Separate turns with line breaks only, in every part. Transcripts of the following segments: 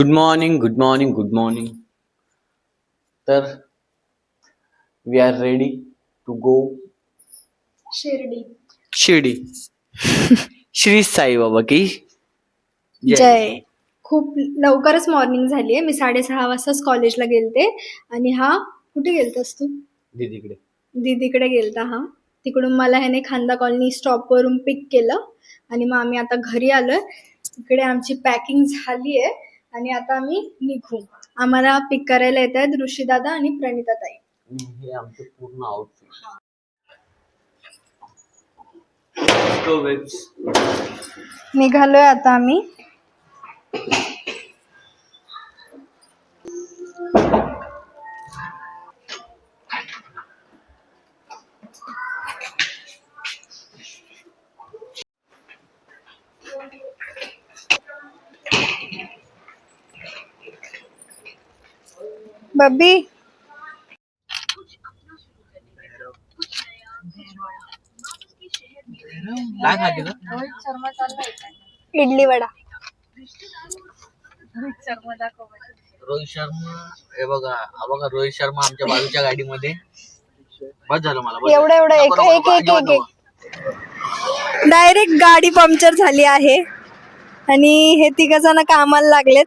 Good morning, good morning, good morning. तर we are ready to go
Shirdi.
Shirdi. Shri Saibaba की
जय. खूप लवकरच मॉर्निंग झाली आहे. मी 6:30 वाजताच कॉलेजला गेलते. आणि हा कुठे गेलतास तू?
दीदीकडे.
दीदीकडे गेलता हा. तिकडून मला ह्याने खांदा कॉलनी स्टॉपवरून पिक केलं आणि मग आम्ही आता घरी आलोय. इकडे आमची पॅकिंग झाली आहे आणि आता आम्ही निघू. आम्हाला पिक करायला येत आहेत ऋषीदादा आणि प्रणिता ताई.
हे आमचं पूर्ण आउटफिट.
निघालोय आता आम्ही. बब्बी
काय खाते का?
इडली वडा.
रोहित शर्मा. हे बघा, हा बघा रोहित शर्मा आमच्या बाजूच्या गाडीमध्ये. बस झालं मला.
एवढं एवढं एक एक एक एक एक डायरेक्ट गाडी पंक्चर झाली आहे आणि हे तिघ जण कामाला लागलेत.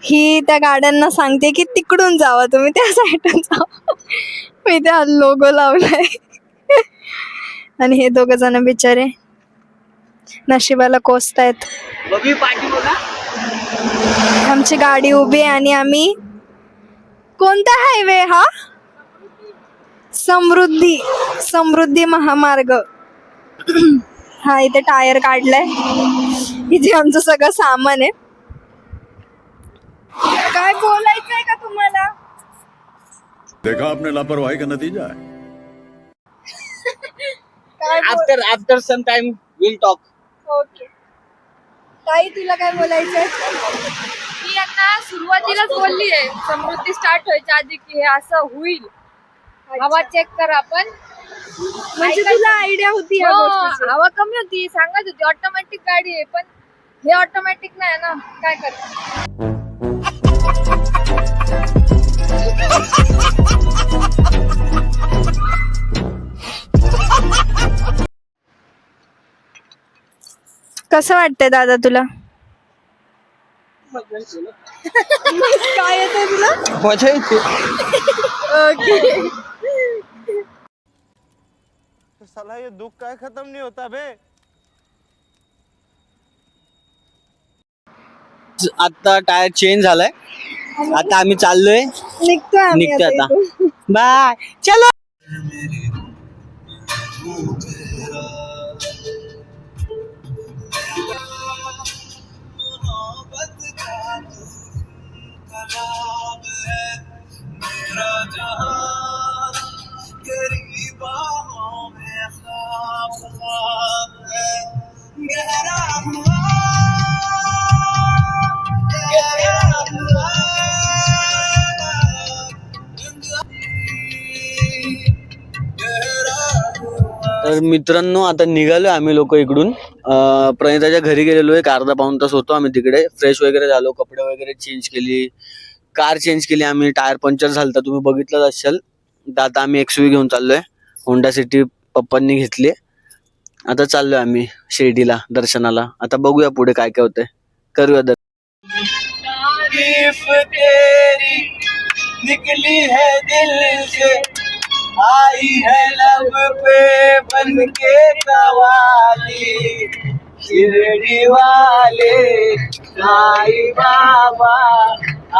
ही त्या गाड्यांना सांगते की तिकडून जावा तुम्ही, त्या साईडून जावा. मी त्या लोगो लावलाय आणि हे दोघ जण बिचारे नशिबाला कोसतायत.
पाठी बघा.
आमची गाडी उभी आहे आणि आम्ही कोणता हायवे हा? समृद्धी महामार्ग. हा इथे टायर काढलाय. इथे आमचं सगळं सामान आहे. काय बोलायचंय का तुम्हाला?
देखा आपने लापरवाही का नतीजा है.
After some time will talk.
Okay. ताई तुला काय बोलायचंय?
मी यांना सुरुवातीलाच बोलली आहे समृद्धी स्टार्ट व्हायच्या आधी की हे असं होईल. हवा चेक कर आपण.
म्हणजे तुला आयडिया होती या गोष्टीची?
हवा कमी होती सांगत होती. ऑटोमॅटिक गाडी आहे पण हे ऑटोमॅटिक नाही ना. काय करते
कसं वाटतंय दादा तुला? काय येतंय तुला?
मजा येते.
ओके.
साला ये दुख काय खत्म नहीं होता बे.
आता टायर चेंज झालाय. आता आम्ही चाललोय.
निघतोय
आता. बाय. चलो. तर मित्रांनो आता निघालो आम्ही लोक इकडून. प्रणिताच्या घरी गेलेलो. एक अर्धा पाऊण तास होतो आम्ही तिकडे. फ्रेश वगैरे झालो, कपडे वगैरे चेंज केली, कार चेंज केली आम्ही. टायर पंक्चर झालं तुम्ही बघितलंच असेल. तर आता आम्ही XUV घेऊन चाललोय. होंडा सिटी पप्पांनी घेतली. आता चाललोय आम्ही शिर्डीला दर्शनाला. आता बघूया पुढे काय काय होतंय. करूया निकली है दिल से, आई है लब पे बन के कवाली. शिरडी वाले साईं बाबा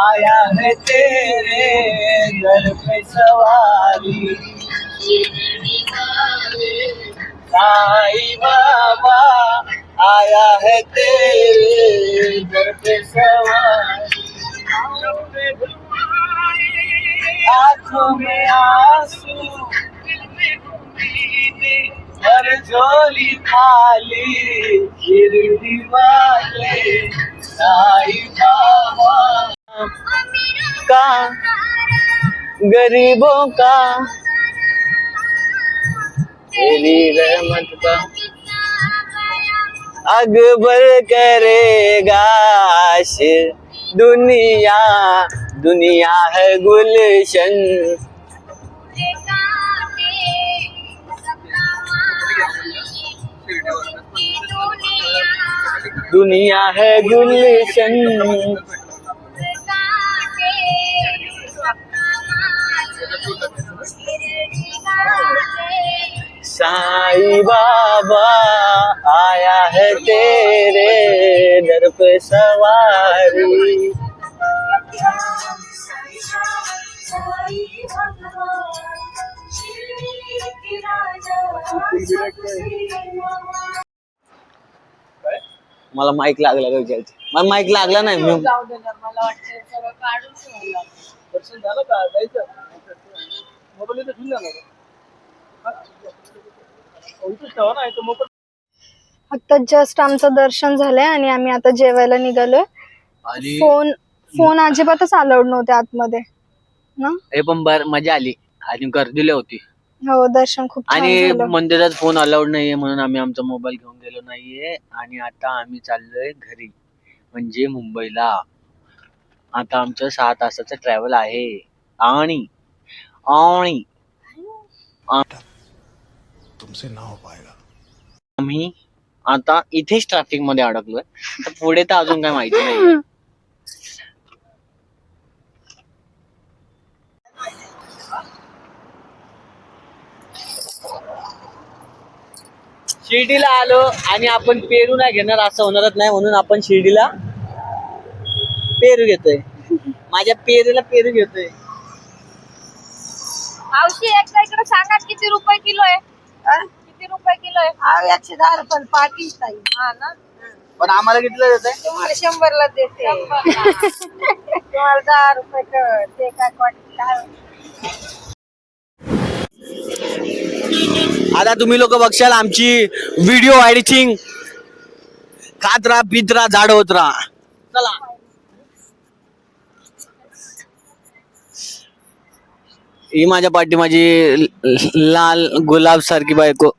आया है तेरे दर पे सवारी. साईं बाबा आया है तेरे दर पे सवारी. आँखों में आंसू, हर झोली खाली. शिरडी वाले साईं बाबा का गरीबों का तेरी रहमत का अकबर करेगा दुनिया दुनिया है गुलशन. दुनिया है गुलशन. साईं बाबा आया है तेरे दर पे सवारी. मला माईक लागला का विचारायचं. मला माईक लागला नाही. मी
जाऊ दे ना, मला वाटतं सगळं काढून ठेवायला.
दर्शन झालं का जायचं मोबाईल इथं ठेवून जाणार
आता जस्ट आमचं दर्शन झालंय आणि आम्ही आता जेवायला निघालोय.
आणि
फोन अजिबातच अलाउड नव्हते आतमध्ये ना.
हे पण मजा आली आणि गर्दीला होती
हो, दर्शन खूप छान
आणि
झालं.
मंदिरात फोन अलाउड नाहीये म्हणून आम्ही आमचा मोबाईल घेऊन गेलो नाहीये. आणि आता आम्ही चाललोय घरी म्हणजे मुंबईला. आता आमचं 6 तासाचं ट्रॅव्हल आहे आणि आणि
तुमसे ना हो पाएगा.
आम्ही आता इथेच ट्रॅफिक मध्ये अडकलोय. तर पुढे तर अजून काय माहिती नाही. शिर्डीला आलो आणि आपण पेरू नाही घेणार असं होणारच नाही म्हणून आपण शिर्डीला पेरू घेतोय. माझ्या पेरूला पेरू घेतोय.
मावशी एकदा इकडे सांगा किती रुपये किलो आहे? किती रुपये किलो आहे?
110 रुपये पाटी ताई.
हा ना.
पण आम्हाला कितीला देत आहे?
तुम्हाला 100 ला देते. तुम्हाला 10 रुपये कर. ते काय काय.
आता तुम्ही लोक बघशाल आमची व्हिडिओ एडिटिंग. खात राहा पित राहा झाड होत राहा. चला ही माझ्या पाठी माझी लाल गुलाब सारखी बायको.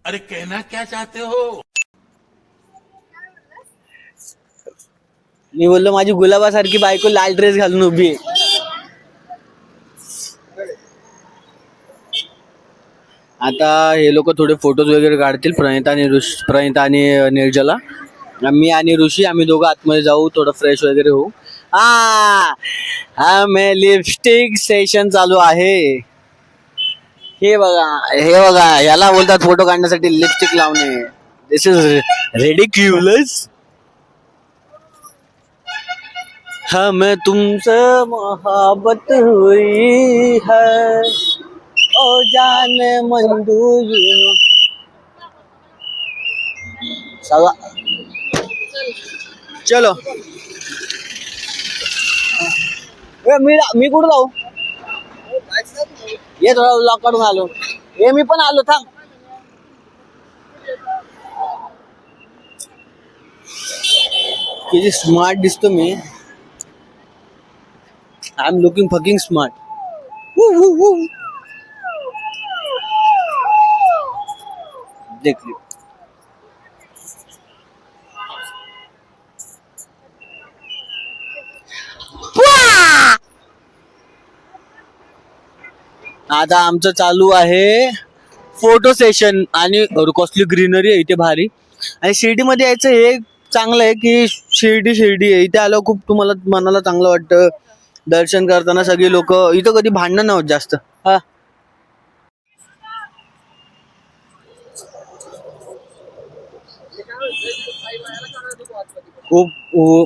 अरे कहना क्या चाहते हो.
मी बोललो माझी गुलाबासारखी बायको लाल ड्रेस घालून उभी आहे. आता हे लोक थोडे फोटोज वगैरे काढतील. प्रणिता आणि निर्जला. मी आणि ऋषी आम्ही दोघं आतमध्ये जाऊ थोडं फ्रेश वगैरे होऊ. मैं लिपस्टिक सेशन चालू आहे. हे बघा याला बोलतात फोटो काढण्यासाठी लिपस्टिक लावणे. दिस इज रिडिक्युलस. हमें तुमसे मोहब्बत हुई है ओ जान मंदू चलो. मी कुठं जाऊ. ये थोडा लॉक काढून आलो. हे मी पण आलो थांब. किती स्मार्ट दिसतो मी. I am looking fucking smart. देख ली. आता आमचं चालू आहे फोटो सेशन आणि कसली ग्रीनरी आहे इथे भारी. आणि शिर्डीमध्ये यायचं हे चांगलं आहे की शिर्डी आहे. इथे आलं खूप तुम्हाला मनाला चांगलं वाटतं. दर्शन करताना सगळे लोक इथं कधी भांडणं नाही होत जास्त. हा खूप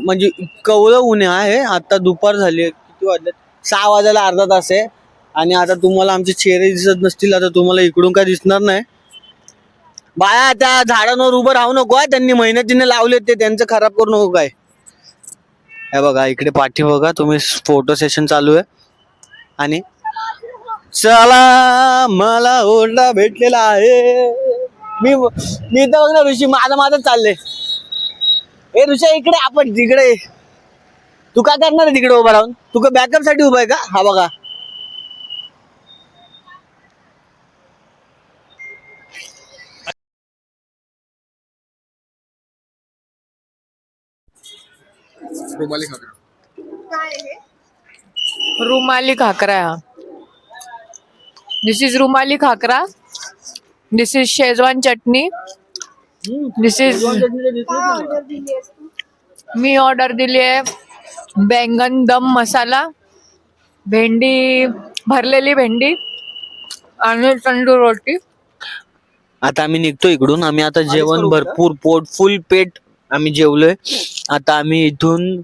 म्हणजे कवळं ऊन आहे. आता दुपार झाली. किती वाजले 6 वाजायला अर्धा तास आहे. आणि आता तुम्हाला आमचे चेहरे दिसत नसतील. आता तुम्हाला इकडून काय दिसणार नाही. बाया त्या झाडांवर उभं राहू नको. त्यांनी मेहनतीने लावले ते त्यांचं खराब करू नको काय. हे बघा इकडे पाठी बघा तुम्ही फोटो सेशन चालू आहे. आणि चला मला ओरडा भेटलेला आहे. मी तर बघ ना ऋषी माझं चाललंय. हे ऋषी इकडे आपण तिकडे. तू काय करणार आहे तिकडे उभा राहून. तू का बॅकअप साठी उभा आहे का. हा बघा
रुमाली खाकरा.
काय आहे?
Rumali khakhra. This is rumali khakhra. This is Schezwan chutney. This is
order दिली आहेस तू?
मी ऑर्डर दिली आहे बैंगन दम मसाला, भेंडी, भरलेली भेंडी आणि तंदूर रोटी.
आता आम्ही निघतो इकडून. आम्ही आता जेवण भरपूर पोट फुल पेट आम्ही जेवलोय. आता आम्ही इथून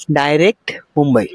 डायरेक्ट मुंबई.